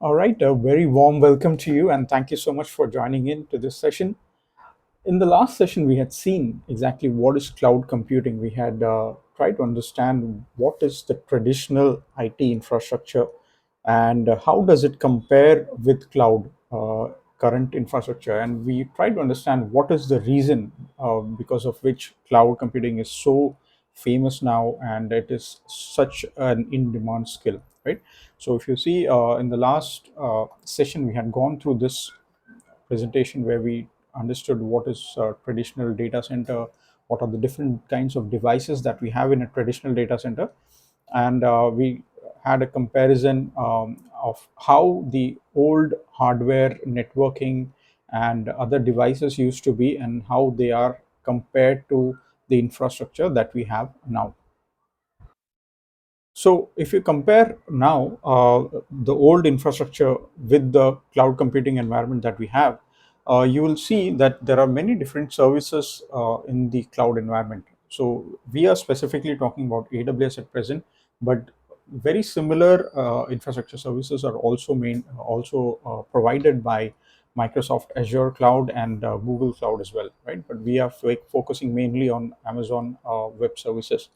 All right, a very warm welcome to you, and thank you so much for joining in to this session. In the last session, we had seen exactly what is cloud computing. We had tried to understand what is the traditional IT infrastructure and how does it compare with cloud current infrastructure. And we tried to understand what is the reason because of which cloud computing is so famous now and it is such an in-demand skill, right? So if you see in the last session, we had gone through this presentation where we understood what is a traditional data center, what are the different kinds of devices that we have in a traditional data center, and we had a comparison of how the old hardware networking and other devices used to be and how they are compared to the infrastructure that we have now. So if you compare now the old infrastructure with the cloud computing environment that we have, you will see that there are many different services in the cloud environment. So we are specifically talking about AWS at present, but very similar infrastructure services are also provided by Microsoft Azure Cloud and Google Cloud as well, right? But we are focusing mainly on Amazon Web Services.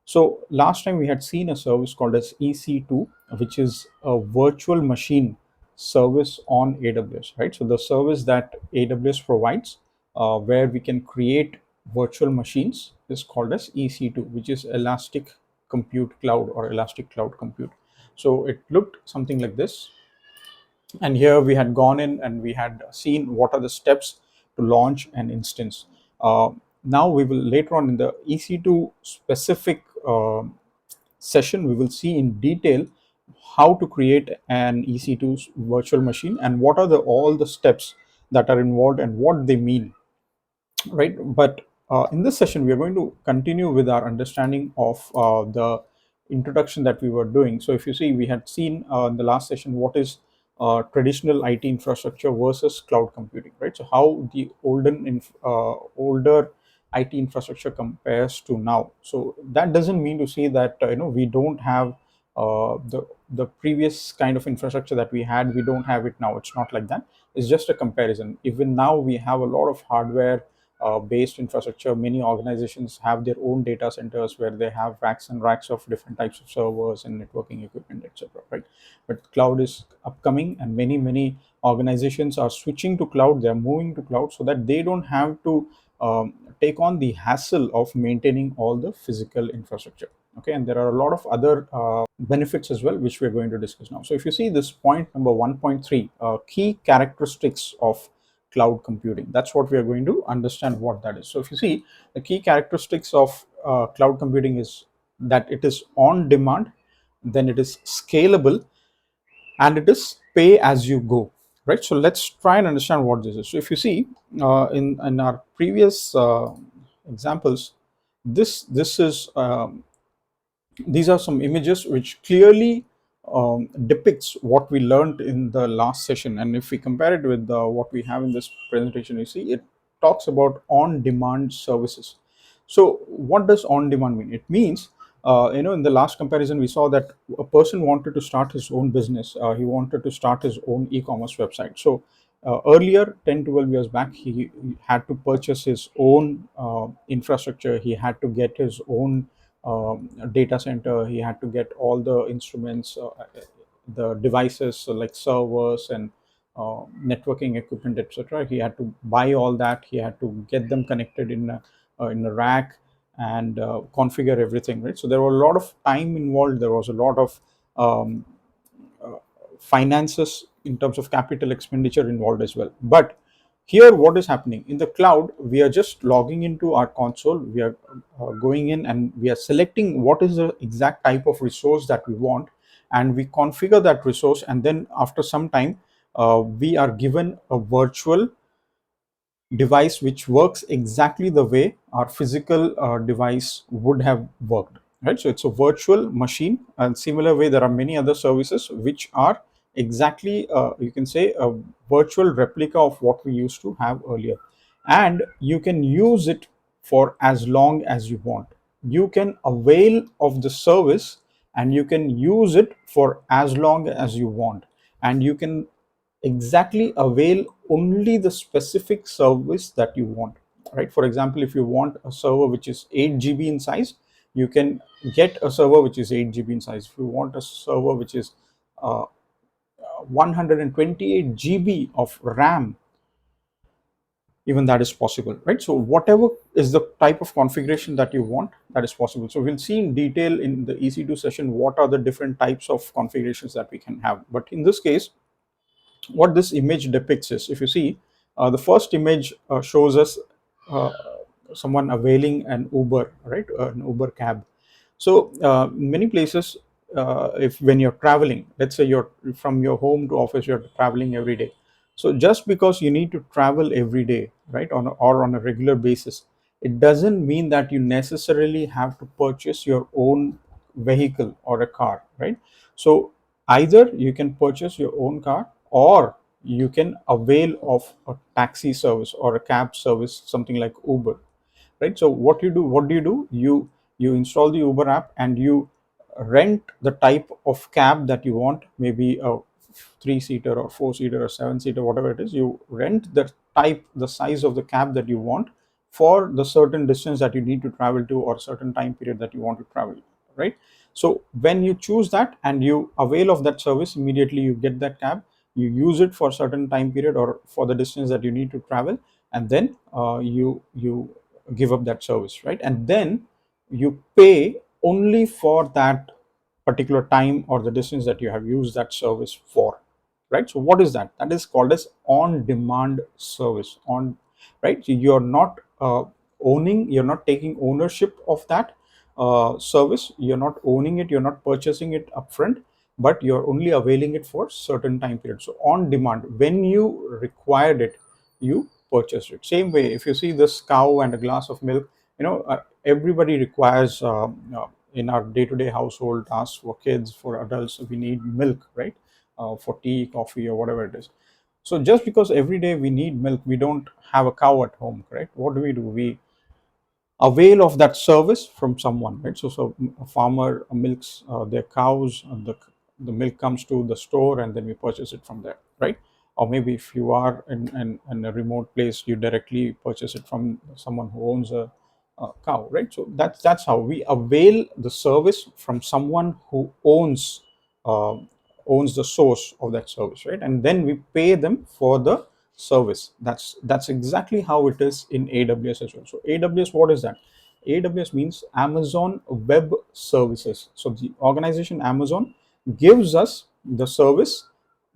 So last time we had seen a service called as EC2, which is a virtual machine service on AWS, right? So the service that AWS provides, where we can create virtual machines, is called as EC2, which is Elastic Compute Cloud or Elastic Cloud Compute. So it looked something like this, and here we had gone in and we had seen what are the steps to launch an instance. Uh, Now we will later on in the EC2 specific session, we will see in detail how to create an EC2 virtual machine and what are all the steps that are involved and what they mean, right? But in this session, we are going to continue with our understanding of the introduction that we were doing. So if you see, we had seen in the last session what is traditional IT infrastructure versus cloud computing, right? So how the older IT infrastructure compares to now. So that doesn't mean to say that we don't have the previous kind of infrastructure that we had. We don't have it now. It's not like that. It's just a comparison. Even now, we have a lot of hardware based infrastructure. Many organizations have their own data centers where they have racks and racks of different types of servers and networking equipment, etc. Right? But cloud is upcoming, and many organizations are switching to cloud. They are moving to cloud so that they don't have to take on the hassle of maintaining all the physical infrastructure. Okay, and there are a lot of other benefits as well, which we're going to discuss now. So if you see this point number 1.3, key characteristics of cloud computing, that's what we are going to understand what that is. So if you see, the key characteristics of cloud computing is that it is on demand, then it is scalable, and it is pay as you go, right? So let's try and understand what this is. So if you see in our previous examples, this is these are some images which clearly depicts what we learned in the last session, and if we compare it with what we have in this presentation, you see it talks about on-demand services. So what does on-demand mean? It means in the last comparison we saw that a person wanted to start his own business. He wanted to start his own e-commerce website. So earlier, 10-12 years back, he had to purchase his own infrastructure. He had to get his own data center. He had to get all the instruments, the devices, so like servers and networking equipment, etc. He had to buy all that. He had to get them connected in a rack and configure everything, right? So there were a lot of time involved. There was a lot of um, uh, finances in terms of capital expenditure involved as well. But here, what is happening in the cloud, we are just logging into our console. We are going in and we are selecting what is the exact type of resource that we want, and we configure that resource. And then after some time, we are given a virtual device which works exactly the way our physical device would have worked, right? So it's a virtual machine, and similar way there are many other services which are exactly you can say a virtual replica of what we used to have earlier, and you can use it for as long as you want. You can avail of the service and you can use it for as long as you want. and you can exactly avail only the specific service that you want, right? For example, if you want a server which is 8 GB in size, you can get a server which is 8 GB in size. If you want a server which is 128 GB of RAM, even that is possible, right? So whatever is the type of configuration that you want, that is possible. So we'll see in detail in the EC2 session what are the different types of configurations that we can have. But in this case, what this image depicts is, if you see, the first image shows us uh, someone availing an Uber, right? An Uber cab. So many places, if when you're traveling, let's say you're from your home to office, you're traveling every day. So just because you need to travel every day, right, or on a regular basis, it doesn't mean that you necessarily have to purchase your own vehicle or a car, right? So either you can purchase your own car, or you can avail of a taxi service or a cab service, something like Uber, right? So what do you do, you install the Uber app and you rent the type of cab that you want, maybe a 3-seater or 4-seater or 7-seater, whatever it is. You rent the type, the size of the cab that you want for the certain distance that you need to travel to, or certain time period that you want to travel, right? So when you choose that and you avail of that service, immediately you get that cab, you use it for certain time period or for the distance that you need to travel, and then you give up that service, right? And then you pay only for that particular time or the distance that you have used that service for, right? So what is that? That is called as on demand service. On, right? So you're not owning, you're not taking ownership of that service, you're not owning it, you're not purchasing it upfront, but you're only availing it for certain time period. So on demand, when you required it, you purchased it. Same way, if you see this cow and a glass of milk, everybody requires in our day-to-day household tasks, for kids, for adults, we need milk, right? For tea, coffee, or whatever it is. So just because every day we need milk, we don't have a cow at home, correct? What do? We avail of that service from someone, right? So a farmer milks their cows, and the milk comes to the store, and then we purchase it from there, right? Or maybe if you are in a remote place, you directly purchase it from someone who owns a cow, right? So that's how we avail the service from someone who uh, owns the source of that service, right? And then we pay them for the service. That's exactly how it is in AWS as well. So AWS, what is that? AWS means Amazon Web Services. So the organization Amazon gives us the service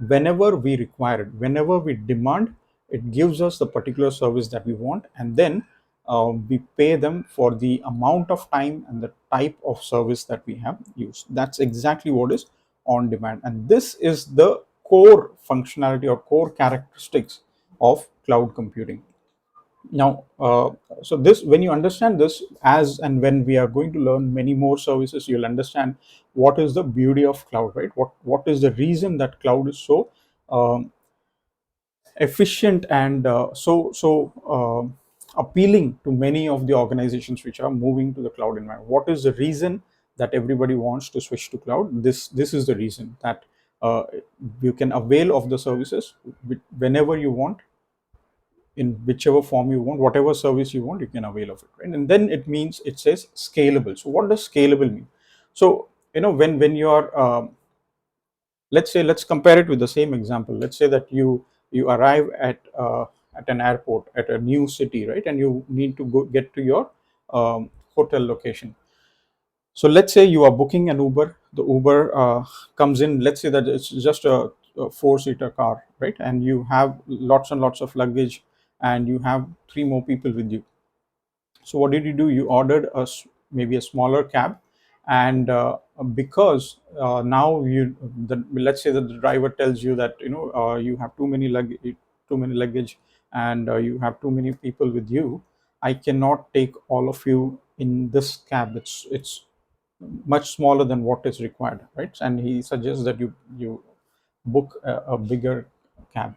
whenever we require it, whenever we demand. It gives us the particular service that we want, and then we pay them for the amount of time and the type of service that we have used. That's exactly what is on demand, and this is the core functionality or core characteristics of cloud computing. Now, so this, when you understand this, as and when we are going to learn many more services, you'll understand what is the beauty of cloud, right? What is the reason that cloud is so um, efficient and appealing to many of the organizations which are moving to the cloud environment. What is the reason that everybody wants to switch to cloud? This is the reason that uh, you can avail of the services whenever you want, in whichever form you want, whatever service you want, you can avail of it, right? And then it means, it says scalable. So what does scalable mean? So when you are let's say, let's compare it with the same example. Let's say that you arrive at an airport at a new city, right? And you need to go get to your hotel location. So let's say you are booking an Uber. The Uber comes in. Let's say that it's just a 4-seater car, right? And you have lots and lots of luggage, and you have 3 more people with you. So what did you do? You ordered maybe a smaller cab, and because now let's say that the driver tells you that you have too many luggage, and you have too many people with you. I cannot take all of you in this cab. It's much smaller than what is required, right? And he suggests that you book a bigger cab.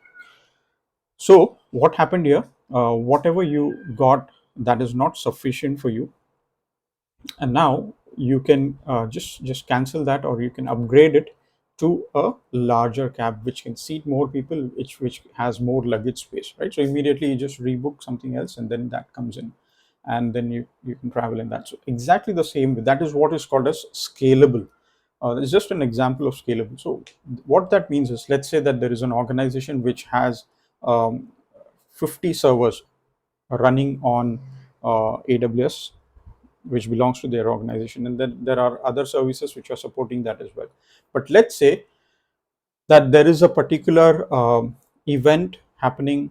So what happened here? Whatever you got that is not sufficient for you, and now you can just cancel that, or you can upgrade it to a larger cab which can seat more people, which has more luggage space, right? So immediately you just rebook something else and then that comes in, and then you can travel in that. So exactly the same way, that is what is called as scalable. It's just an example of scalable. So what that means is, let's say that there is an organization which has 50 servers running on AWS, which belongs to their organization, and then there are other services which are supporting that as well. But let's say that there is a particular event happening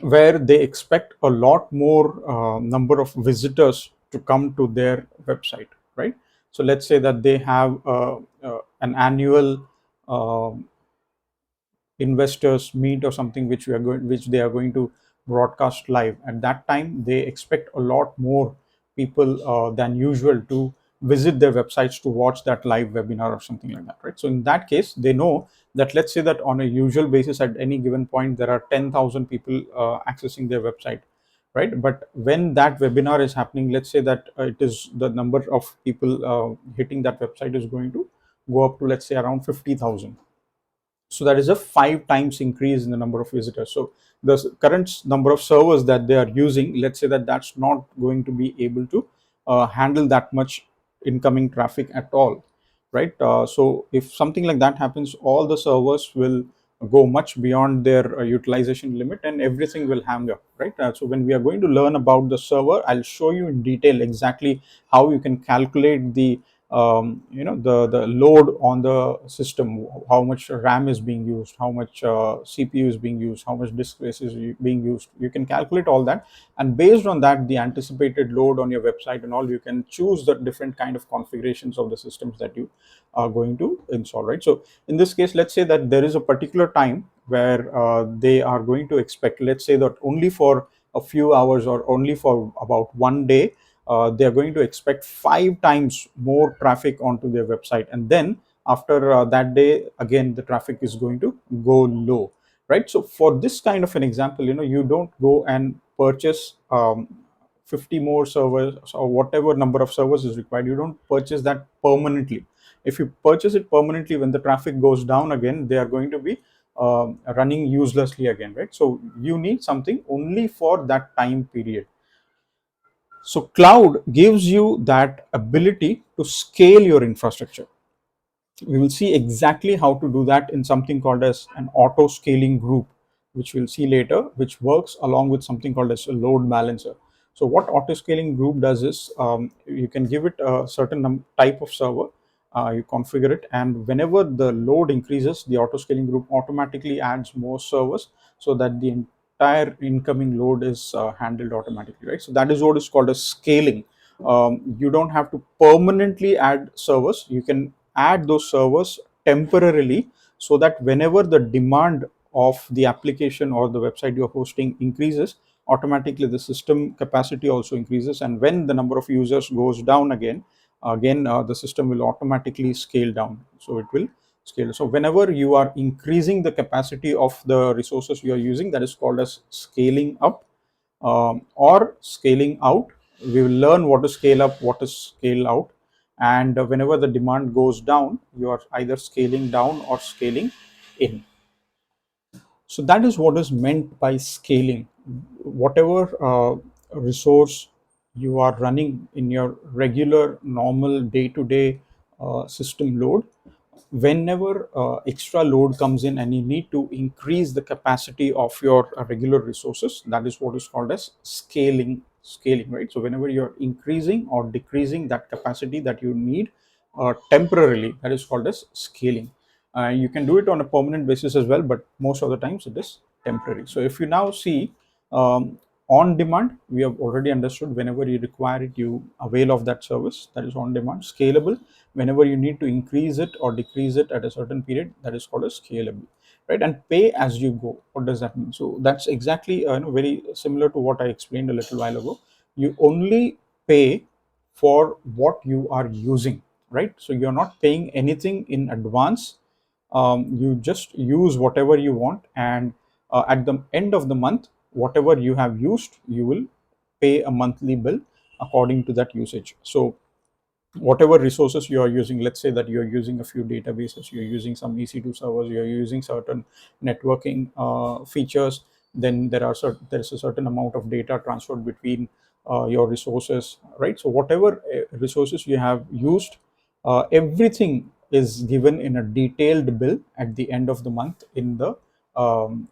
where they expect a lot more number of visitors to come to their website, right? So let's say that they have an annual uh, investors meet or something which they are going to broadcast live. At that time they expect a lot more people than usual to visit their websites to watch that live webinar or something like that, right? So in that case they know that, let's say that on a usual basis at any given point there are 10,000 people accessing their website, right? But when that webinar is happening, let's say that it is the number of people hitting that website is going to go up to, let's say, around 50,000. So that is a 5 times increase in the number of visitors. So the current number of servers that they are using, let's say that that's not going to be able to handle that much incoming traffic at all, right? So if something like that happens, all the servers will go much beyond their utilization limit and everything will hang up, right? So when we are going to learn about the server, I'll show you in detail exactly how you can calculate the the load on the system, how much RAM is being used, how much CPU is being used, how much disk space is being used. You can calculate all that, and based on that, the anticipated load on your website and all, you can choose the different kind of configurations of the systems that you are going to install, right? So in this case, let's say that there is a particular time where they are going to expect, let's say that only for a few hours or only for about one day, they are going to expect 5 times more traffic onto their website, and then after that day again the traffic is going to go low, right? So for this kind of an example, you don't go and purchase 50 more servers or whatever number of servers is required. You don't purchase that permanently. If you purchase it permanently, when the traffic goes down again, they are going to be running uselessly again, right? So you need something only for that time period. So cloud gives you that ability to scale your infrastructure. We will see exactly how to do that in something called as an auto scaling group, which we'll see later, which works along with something called as a load balancer. So what auto scaling group does is, you can give it a certain type of server, you configure it, and whenever the load increases, the auto scaling group automatically adds more servers so that the entire incoming load is handled automatically, right? So that is what is called as scaling. You don't have to permanently add servers. You can add those servers temporarily, so that whenever the demand of the application or the website you're hosting increases, automatically the system capacity also increases, and when the number of users goes down again the system will automatically scale down, so it will scale. So whenever you are increasing the capacity of the resources you are using, that is called as scaling up, or scaling out. We will learn what to scale up, what to scale out, and whenever the demand goes down, you are either scaling down or scaling in. So that is what is meant by scaling. Whatever resource you are running in your regular normal day-to-day system load, whenever extra load comes in and you need to increase the capacity of your regular resources, that is what is called as scaling, right? So whenever you're increasing or decreasing that capacity that you need temporarily, that is called as scaling. You can do it on a permanent basis as well, but most of the times it is temporary. So if you now see, um, on demand, we have already understood, whenever you require it, you avail of that service, that is on demand. Scalable, whenever you need to increase it or decrease it at a certain period, that is called as scalable, right? And pay as you go, what does that mean? So that's exactly very similar to what I explained a little while ago. You only pay for what you are using, right? So you're not paying anything in advance. You just use whatever you want, and at the end of the month, whatever you have used, you will pay a monthly bill according to that usage. So whatever resources you are using. Let's say that you're using a few databases, you're using some EC2 servers, you're using certain networking features, then there's a certain amount of data transferred between your resources, right? So whatever resources you have used, everything is given in a detailed bill at the end of the month in the um,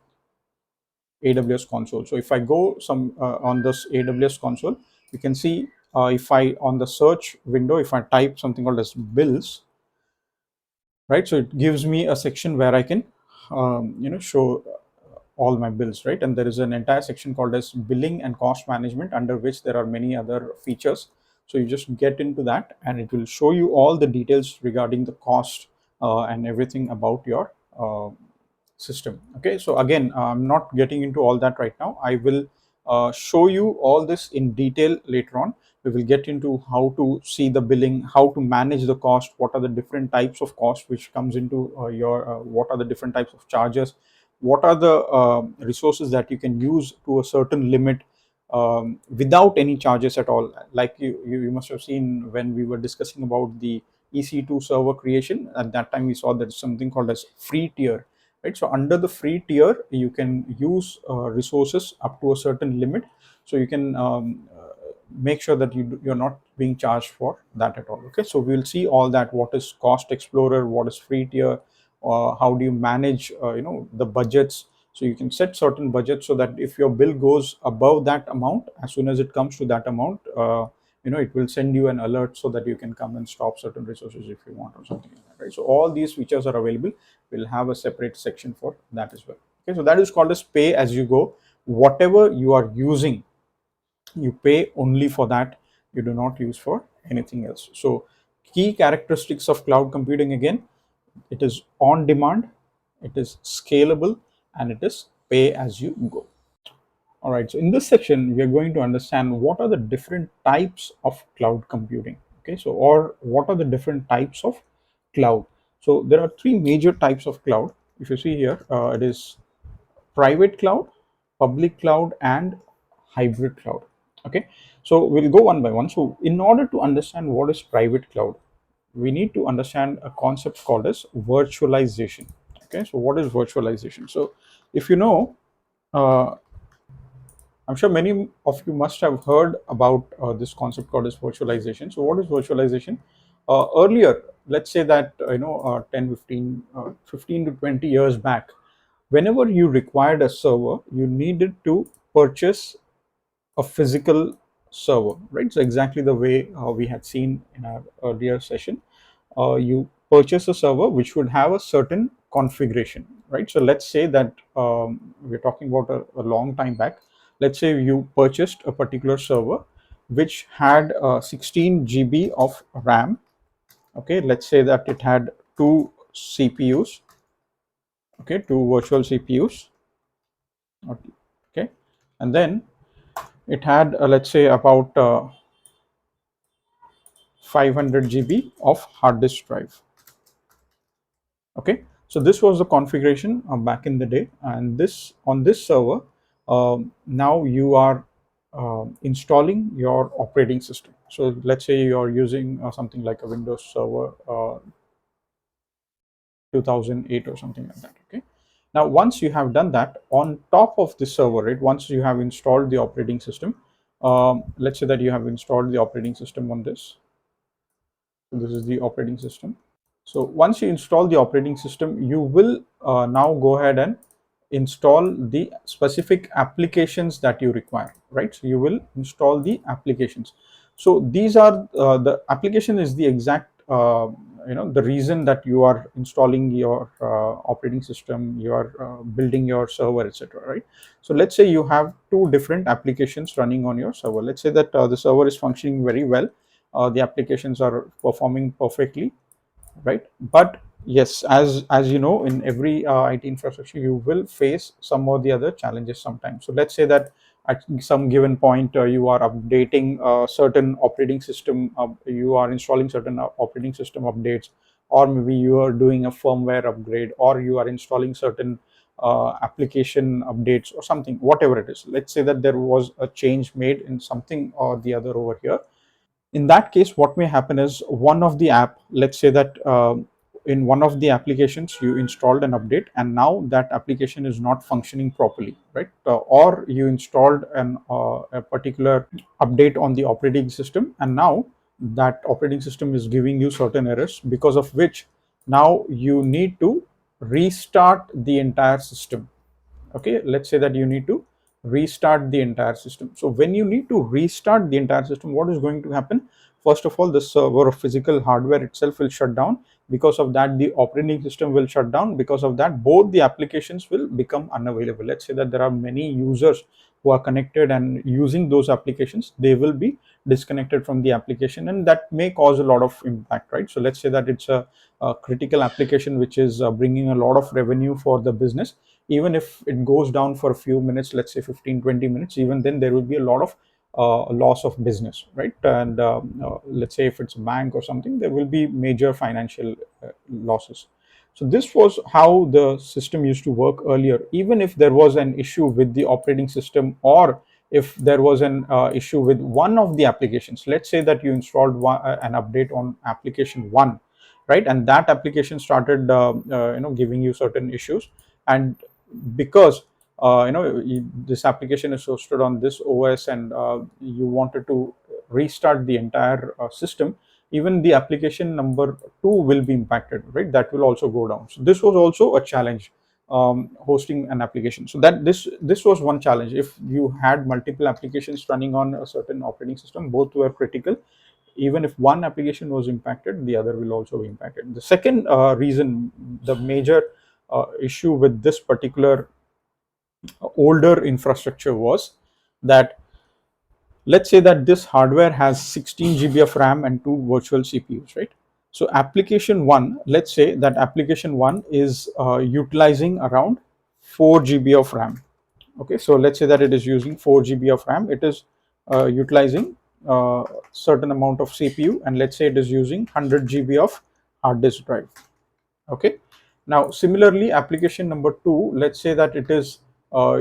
AWS console. So if I go some on this AWS console, you can see if I on the search window, if I type something called as bills, right? So it gives me a section where I can, show all my bills, right? And there is an entire section called as billing and cost management, under which there are many other features. So you just get into that, and it will show you all the details regarding the cost and everything about your system. Okay, so again, I'm not getting into all that right now. I will show you all this in detail later on. We will get into how to see the billing, how to manage the cost, what are the different types of cost which comes into your what are the different types of charges, what are the resources that you can use to a certain limit without any charges at all. Like you must have seen when we were discussing about the EC2 server creation. At that time we saw there's something called as free tier, right? So under the free tier you can use resources up to a certain limit. So you can make sure that you're not being charged for that at all. Okay, so we'll see all that. What is cost explorer, what is free tier, how do you manage the budgets. So you can set certain budgets so that if your bill goes above that amount, as soon as it comes to that amount, it will send you an alert so that you can come and stop certain resources if you want, or something like that, right? So all these features are available. We'll have a separate section for that as well. Okay, so that is called as pay as you go. Whatever you are using, you pay only for that. You do not use for anything else. So key characteristics of cloud computing, again, it is on demand, it is scalable, and it is pay as you go. All right, so in this section, we are going to understand what are the different types of cloud computing. Okay, so or what are the different types of cloud. So there are three major types of cloud. If you see here, it is private cloud, public cloud, and hybrid cloud. Okay, so we'll go one by one. So in order to understand what is private cloud, we need to understand a concept called as virtualization. Okay, so what is virtualization? So if you know, uh, I'm sure many of you must have heard about this concept called as virtualization. So what is virtualization? Earlier, let's say that 10 15 15 to 20 years back, whenever you required a server, you needed to purchase a physical server, right? So exactly the way we had seen in our earlier session, you purchase a server which would have a certain configuration, right? So let's say that we're talking about a long time back. Let's say you purchased a particular server which had 16 GB of RAM. Okay, let's say that it had two CPUs, okay, two virtual CPUs. Okay, and then it had let's say about 500 GB of hard disk drive. Okay, so this was the configuration back in the day, and this on this server, now you are installing your operating system. So let's say you're using something like a Windows Server 2008 or something like that. Okay, now once you have done that, on top of the server, right, once you have installed the operating system, let's say that you have installed the operating system on this. So this is the operating system. So once you install the operating system, you will now go ahead and install the specific applications that you require, right? So you will install the applications. So these are the application is the exact the reason that you are installing your operating system, you are building your server, etc., right? So let's say you have two different applications running on your server. Let's say that the server is functioning very well, the applications are performing perfectly, right? But yes, as you know, in every IT infrastructure, you will face some or the other challenges sometimes. So let's say that at some given point, you are updating certain operating system, you are installing certain operating system updates, or maybe you are doing a firmware upgrade, or you are installing certain application updates or something, whatever it is. Let's say that there was a change made in something or the other over here. In that case, what may happen is one of the app, let's say that in one of the applications you installed an update, and now that application is not functioning properly, right? Or you installed a particular update on the operating system, and now that operating system is giving you certain errors, because of which now you need to restart the entire system. Okay, let's say that you need to restart the entire system. So when you need to restart the entire system, what is going to happen? First of all, the server or physical hardware itself will shut down. Because of that, the operating system will shut down. Because of that, both the applications will become unavailable. Let's say that there are many users who are connected and using those applications, they will be disconnected from the application, and that may cause a lot of impact, right? So let's say that it's a critical application which is bringing a lot of revenue for the business. Even if it goes down for a few minutes, let's say 15-20 minutes, even then there will be a lot of loss of business, right? And let's say if it's a bank or something, there will be major financial losses. So this was how the system used to work earlier. Even if there was an issue with the operating system, or if there was an issue with one of the applications, let's say that you installed an update on application 1, right? And that application started giving you certain issues. And because this application is hosted on this OS, and you wanted to restart the entire system, even the application number 2 will be impacted, right? That will also go down. So this was also a challenge, hosting an application. So that this was one challenge. If you had multiple applications running on a certain operating system, both were critical. Even if one application was impacted, the other will also be impacted. The second reason, the major issue with this particular older infrastructure was that, let's say that this hardware has 16 GB of RAM and two virtual CPUs, right? So application 1, let's say that application 1 is utilizing around 4 GB of RAM. Okay, so let's say that it is using 4 GB of RAM. It is utilizing certain amount of CPU, and let's say it is using 100 GB of hard disk drive. Okay, now similarly, application number 2, let's say that it is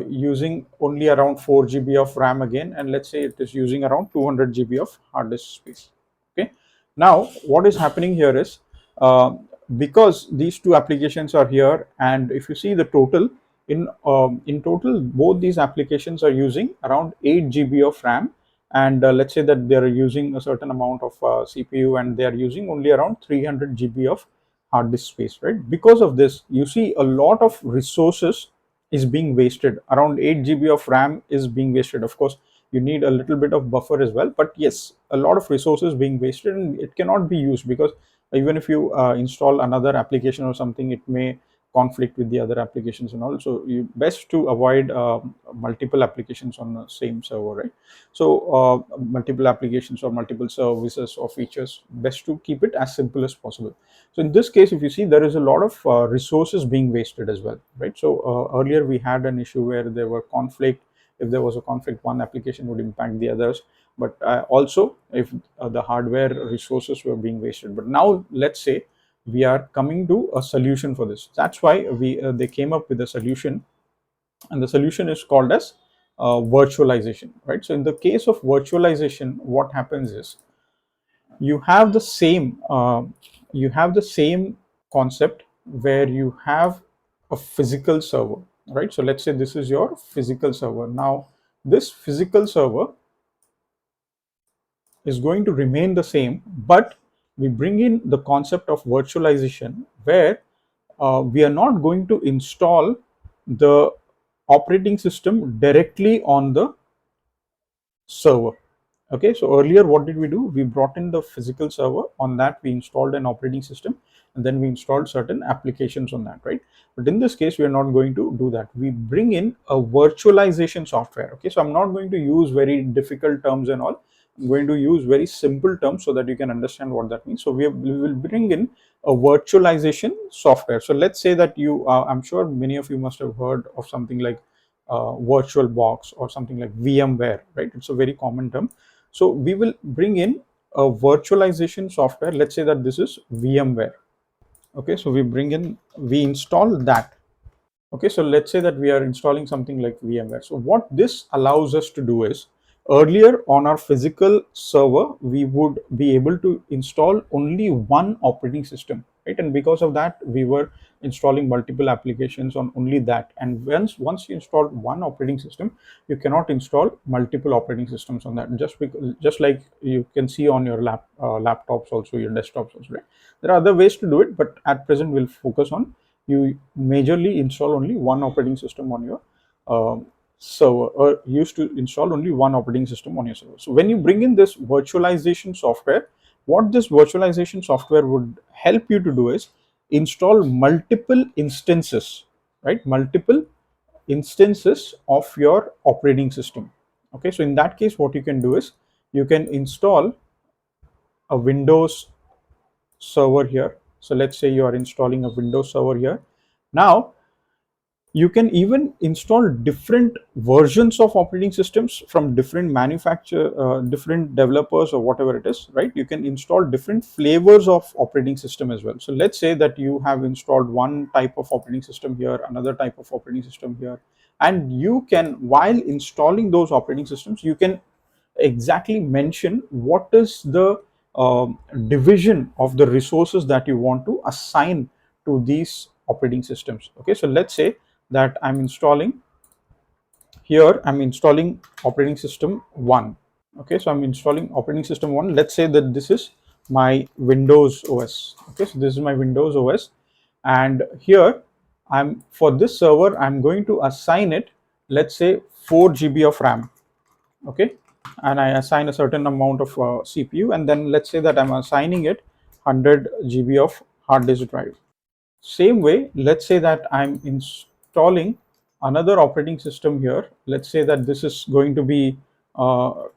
using only around 4 GB of RAM again, and let's say it is using around 200 GB of hard disk space. Okay, now what is happening here is, because these two applications are here, and if you see the total, in total both these applications are using around 8 GB of RAM, and let's say that they are using a certain amount of CPU, and they are using only around 300 GB of hard disk space, right? Because of this, you see a lot of resources is being wasted. Around 8 GB of RAM is being wasted. Of course, you need a little bit of buffer as well, but yes, a lot of resources being wasted, and it cannot be used, because even if you install another application or something, it may conflict with the other applications and all. So you best to avoid multiple applications on the same server, right? So multiple applications or multiple services or features, best to keep it as simple as possible. So in this case, if you see, there is a lot of resources being wasted as well, right? So earlier we had an issue where there were conflict. If there was a conflict, one application would impact the others, but also if the hardware resources were being wasted. But now let's say we are coming to a solution for this. That's why we they came up with a solution, and the solution is called as virtualization, right? So in the case of virtualization, what happens is, you have the same concept where you have a physical server, right? So let's say this is your physical server. Now this physical server is going to remain the same, but we bring in the concept of virtualization, where we are not going to install the operating system directly on the server. Okay, so earlier what did we do? We brought in the physical server. On that we installed an operating system, and then we installed certain applications on that, right? But in this case, we are not going to do that. We bring in a virtualization software. Okay, so I'm not going to use very difficult terms and all. I'm going to use very simple terms so that you can understand what that means. So we will bring in a virtualization software. So let's say that I'm sure many of you must have heard of something like VirtualBox or something like VMware, right? It's a very common term. So we will bring in a virtualization software. Let's say that this is VMware. Okay, so we install that. Okay, so let's say that we are installing something like VMware. So what this allows us to do is, Earlier on our physical server, we would be able to install only one operating system, right? And because of that, we were installing multiple applications on only that. And once you install one operating system, you cannot install multiple operating systems on that. Just like you can see on your laptops, also your desktops also, right? There are other ways to do it, but at present we'll focus on you majorly install only one operating system on your server, or used to install only one operating system on your server. So when you bring in this virtualization software, what this virtualization software would help you to do is install multiple instances, right? Multiple instances of your operating system. Okay, so in that case, what you can do is you can install a Windows server here. So let's say you are installing a Windows server here. Now you can even install different versions of operating systems from different different developers or whatever it is, right? You can install different flavors of operating system as well. So let's say that you have installed one type of operating system here, another type of operating system here, and you can, while installing those operating systems, you can exactly mention what is the division of the resources that you want to assign to these operating systems. Okay, so let's say that I'm installing operating system 1. Okay, so I'm installing operating system 1. Let's say that this is my Windows OS. Okay, so this is my Windows OS, and here I'm, for this server, I'm going to assign it, let's say, 4 GB of RAM. Okay, and I assign a certain amount of CPU, and then let's say that I'm assigning it 100 GB of hard disk drive. Same way, let's say that I'm installing another operating system here. Let's say that this is going to be a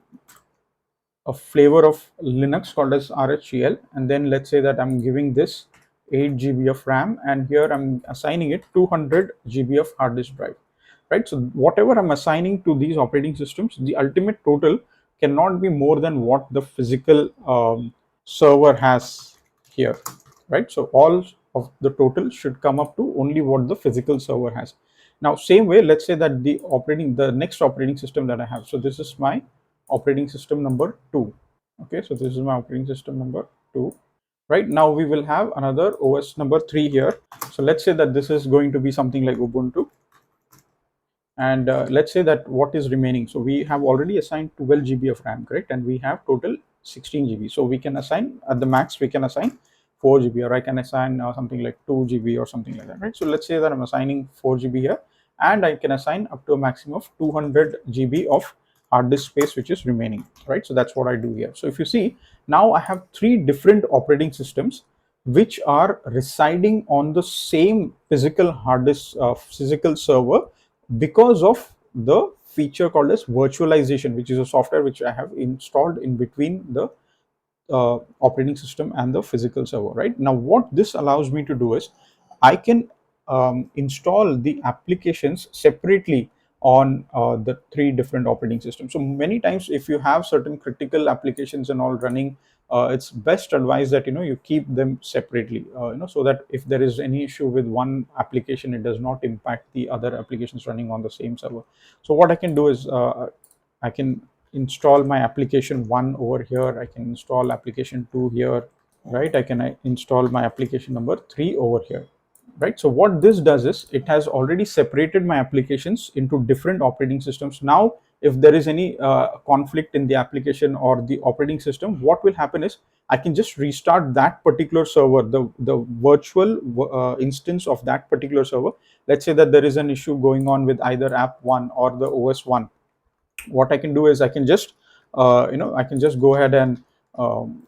flavor of Linux called as RHEL, and then let's say that I'm giving this 8 GB of RAM, and here I'm assigning it 200 GB of hard disk drive, right? So whatever I'm assigning to these operating systems, the ultimate total cannot be more than what the physical server has here, right? So all of the total should come up to only what the physical server has. Now, same way, let's say that the next operating system that I have. So this is my operating system number 2. Okay, so this is my operating system number 2. Right now, we will have another OS number 3 here. So let's say that this is going to be something like Ubuntu, and let's say that what is remaining. So we have already assigned 12 GB of RAM, correct? And we have total 16 GB. So we can assign, at the max we can assign 4 GB, or I can assign something like 2 GB or something like that, right? So let's say that I'm assigning 4 GB here, and I can assign up to a maximum of 200 GB of hard disk space which is remaining, right? So that's what I do here. So if you see, now I have 3 different operating systems which are residing on the same physical hard disk, physical server, because of the feature called as virtualization, which is a software which I have installed in between the operating system and the physical server. Right now, what this allows me to do is I can install the applications separately on the 3 different operating systems. So many times, if you have certain critical applications and all running, it's best advised that you keep them separately, so that if there is any issue with one application, it does not impact the other applications running on the same server. So what I can do is I can install my application 1 over here, I can install application 2 here, right? I can install my application number 3 over here, right? So what this does is it has already separated my applications into different operating systems. Now if there is any conflict in the application or the operating system, what will happen is I can just restart that particular server, the virtual instance of that particular server. Let's say that there is an issue going on with either app 1 or the OS 1. What I can do is I can just I can just go ahead and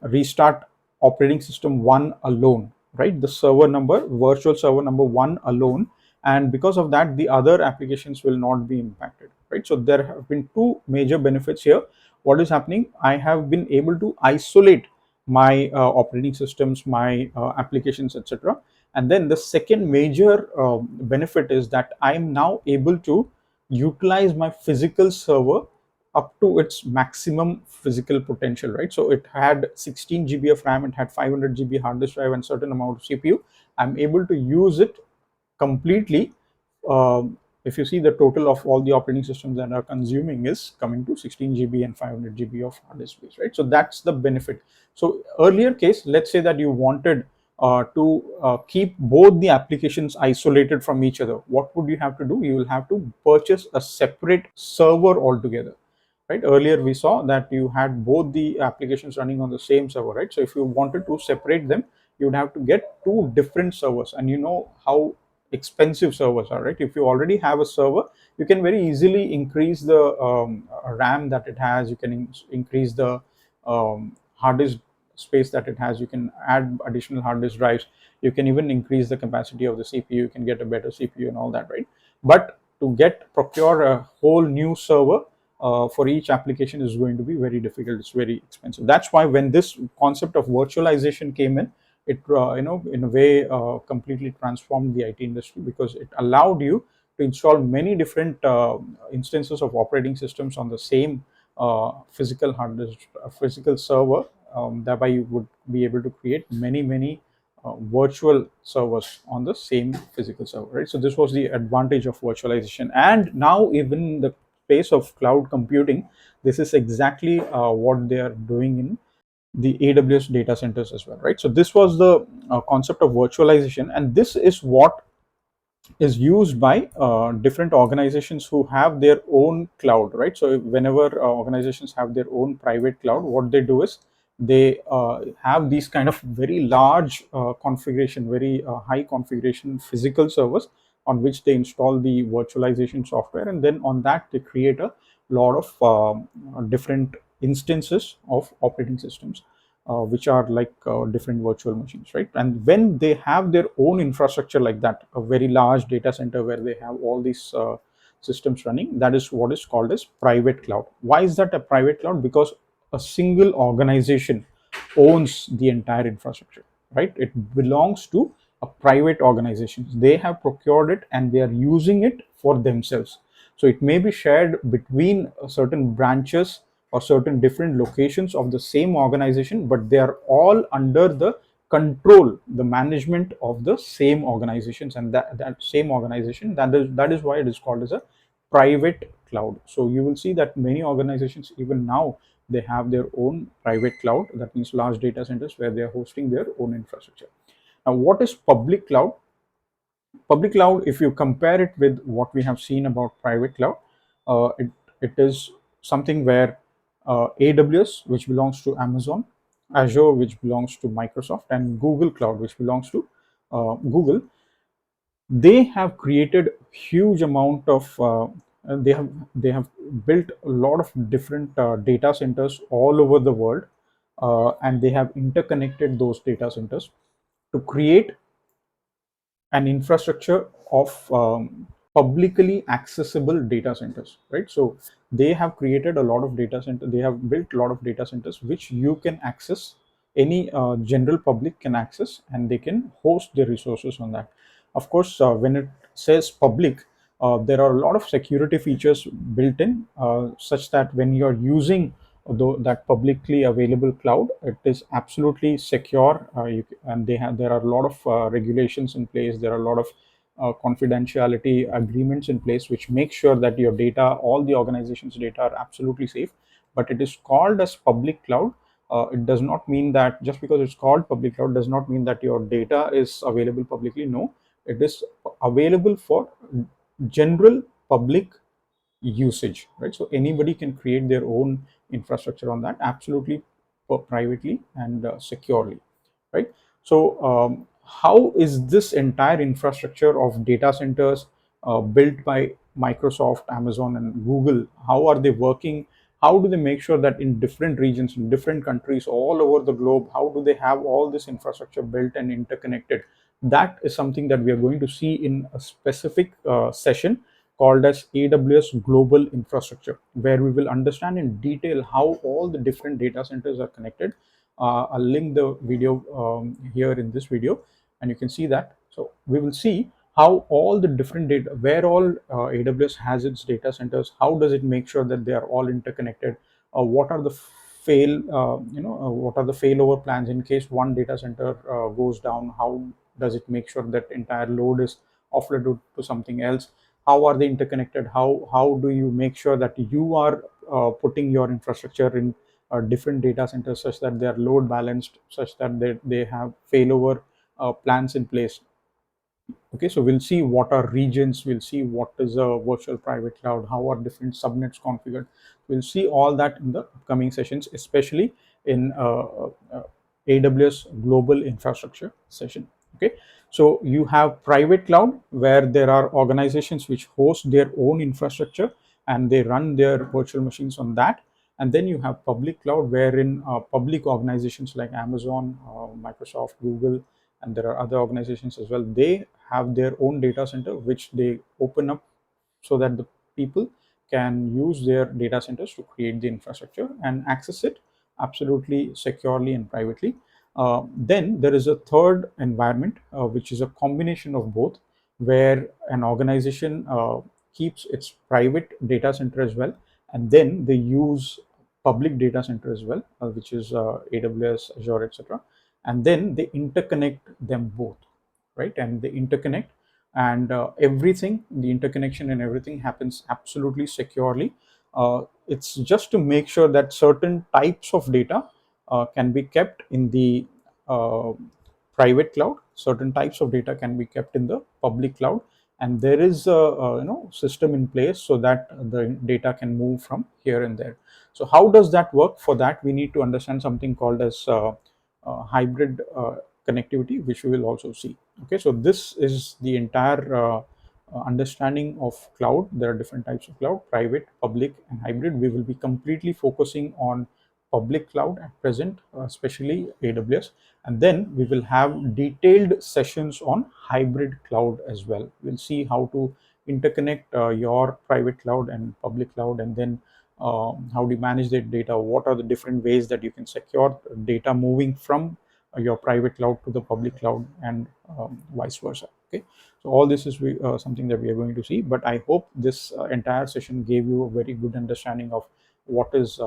restart operating system 1 alone, right? The server number, virtual server number 1 alone, and because of that, the other applications will not be impacted, right? So there have been 2 major benefits here. What is happening? I have been able to isolate my operating systems, my applications, etc. And then the second major benefit is that I am now able to utilize my physical server up to its maximum physical potential, right? So it had 16 GB of RAM, it had 500 GB hard disk drive, and certain amount of CPU. I'm able to use it completely, if you see, the total of all the operating systems that are consuming is coming to 16 GB and 500 GB of hard disk space, right? So that's the benefit. So earlier case, let's say that you wanted to keep both the applications isolated from each other. What would you have to do? You will have to purchase a separate server altogether, right? Earlier we saw that you had both the applications running on the same server, right? So if you wanted to separate them, you would have to get two different servers, and you know how expensive servers are, right? If you already have a server, you can very easily increase the RAM that it has. You can increase the hard disk space that it has. You can add additional hard disk drives. You can even increase the capacity of the CPU. You can get a better CPU and all that, right? But to get procure a whole new server for each application is going to be very difficult. It's very expensive. That's why when this concept of virtualization came in, it in a way completely transformed the IT industry, because it allowed you to install many different instances of operating systems on the same physical hard disk, physical server. Thereby you would be able to create many virtual servers on the same physical server, right? So this was the advantage of virtualization. And now even in the space of cloud computing, this is exactly what they are doing in the AWS data centers as well, right? So this was the concept of virtualization, and this is what is used by different organizations who have their own cloud, right? So whenever organizations have their own private cloud, what they do is they have these kind of very large configuration, very high configuration physical servers on which they install the virtualization software, and then on that they create a lot of different instances of operating systems, which are like different virtual machines, right? And when they have their own infrastructure like that, a very large data center where they have all these systems running, that is what is called as private cloud. Why is that a private cloud? Because a single organization owns the entire infrastructure, right? It belongs to a private organization. They have procured it and they are using it for themselves. So it may be shared between certain branches or certain different locations of the same organization, but they are all under the control, the management of the same organizations, and that same organization, that is why it is called as a private cloud. So you will see that many organizations even now, they have their own private cloud. That means large data centers where they are hosting their own infrastructure. Now, what is public cloud? Public cloud, if you compare it with what we have seen about private cloud, it is something where AWS, which belongs to Amazon, Azure, which belongs to Microsoft, and Google Cloud, which belongs to Google, they have created huge amount of they have built a lot of different data centers all over the world, and they have interconnected those data centers to create an infrastructure of publicly accessible data centers, right? So they have created a lot of data center, they have built a lot of data centers which you can access, any general public can access, and they can host their resources on that. Of course, when it says public, there are a lot of security features built in, such that when you're using though that publicly available cloud, it is absolutely secure. And there are a lot of regulations in place. There are a lot of confidentiality agreements in place which make sure that your data, all the organization's data, are absolutely safe. But it is called as public cloud. It does not mean that just because it's called public cloud does not mean that your data is available publicly. No, it is available for general public usage, right? So anybody can create their own infrastructure on that, absolutely privately and securely, right? So how is this entire infrastructure of data centers built by Microsoft, Amazon, and Google, how are they working? How do they make sure that in different regions, in different countries all over the globe, how do they have all this infrastructure built and interconnected? That is something that we are going to see in a specific session called as AWS Global Infrastructure, where we will understand in detail how all the different data centers are connected. I'll link the video here in this video, and you can see that. So we will see how all the different data, where all AWS has its data centers, how does it make sure that they are all interconnected, what are the what are the failover plans in case one data center goes down, how does it make sure that entire load is offloaded to something else. how are they interconnected, how do you make sure that you are putting your infrastructure in different data centers such that they are load balanced, such that they have failover plans in place. Okay, so we'll see what are regions, we'll see what is a virtual private cloud, how are different subnets configured. We'll see all that in the upcoming sessions, especially in AWS global infrastructure session. Okay, so you have private cloud where there are organizations which host their own infrastructure and they run their virtual machines on that. And then you have public cloud wherein public organizations like Amazon, Microsoft, Google, and there are other organizations as well, they have their own data center which they open up so that the people can use their data centers to create the infrastructure and access it absolutely securely and privately. Then there is a third environment, which is a combination of both, where an organization keeps its private data center as well, and then they use public data center as well, which is AWS, Azure, etc. And then they interconnect them both, right? And they interconnect, and everything, the interconnection and everything happens absolutely securely. It's just to make sure that certain types of data can be kept in the uh, private cloud, certain types of data can be kept in the public cloud, and there is a system in place so that the data can move from here and there. So how does that work? For that we need to understand something called as hybrid connectivity, which we will also see. Okay, so this is the entire understanding of cloud. There are different types of cloud: private, public, and hybrid. We will be completely focusing on public cloud at present, especially AWS, and then we will have detailed sessions on hybrid cloud as well. We'll see how to interconnect your private cloud and public cloud, and then how do you manage the data, what are the different ways that you can secure data moving from your private cloud to the public cloud, and vice versa. Okay, so all this is something that we are going to see, but I hope this entire session gave you a very good understanding of what is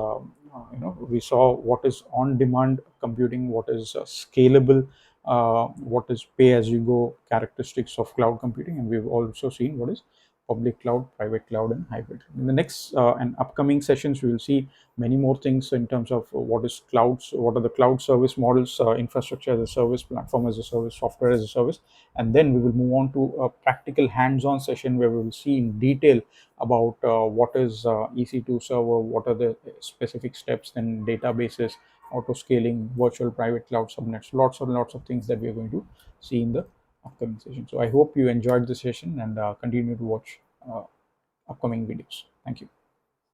we saw what is on demand computing, what is scalable, what is pay as you go characteristics of cloud computing, and we've also seen what is public cloud, private cloud, and hybrid. In the next and upcoming sessions, we will see many more things in terms of what is clouds, what are the cloud service models, infrastructure as a service, platform as a service, software as a service, and then we will move on to a practical hands-on session where we will see in detail about what is EC2 server, what are the specific steps, then databases, auto scaling, virtual private cloud subnets, lots and lots of things that we are going to see in the upcoming session. So I hope you enjoyed the session and continue to watch upcoming videos. Thank you.